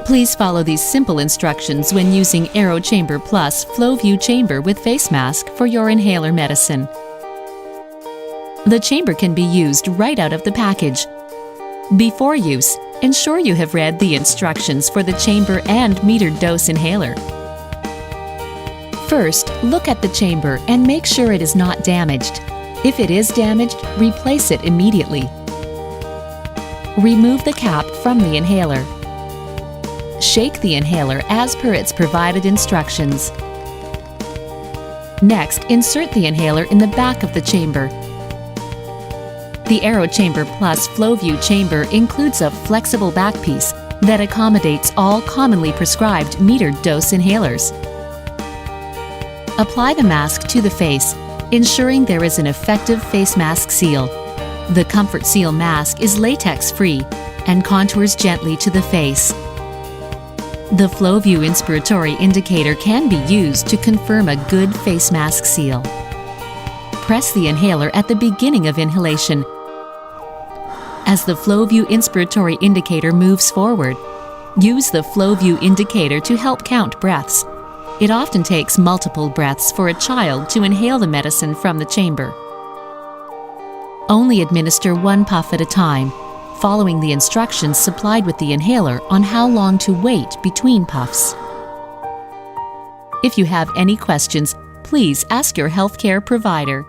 Please follow these simple instructions when using AeroChamberPlus FlowView Chamber with Face Mask for your inhaler medicine. The chamber can be used right out of the package. Before use, ensure you have read the instructions for the chamber and metered dose inhaler. First, look at the chamber and make sure it is not damaged. If it is damaged, replace it immediately. Remove the cap from the inhaler. Shake the inhaler as per its provided instructions. Next, insert the inhaler in the back of the chamber. The AeroChamberPlus FlowView chamber includes a flexible backpiece that accommodates all commonly prescribed metered dose inhalers. Apply the mask to the face, ensuring there is an effective face mask seal. The Comfort Seal mask is latex-free and contours gently to the face. The FlowView inspiratory indicator can be used to confirm a good face mask seal. Press the inhaler at the beginning of inhalation. As the FlowView inspiratory indicator moves forward, use the FlowView indicator to help count breaths. It often takes multiple breaths for a child to inhale the medicine from the chamber. Only administer one puff at a time, following the instructions supplied with the inhaler on how long to wait between puffs. If you have any questions, please ask your healthcare provider.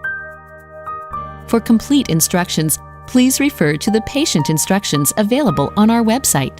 For complete instructions, please refer to the patient instructions available on our website.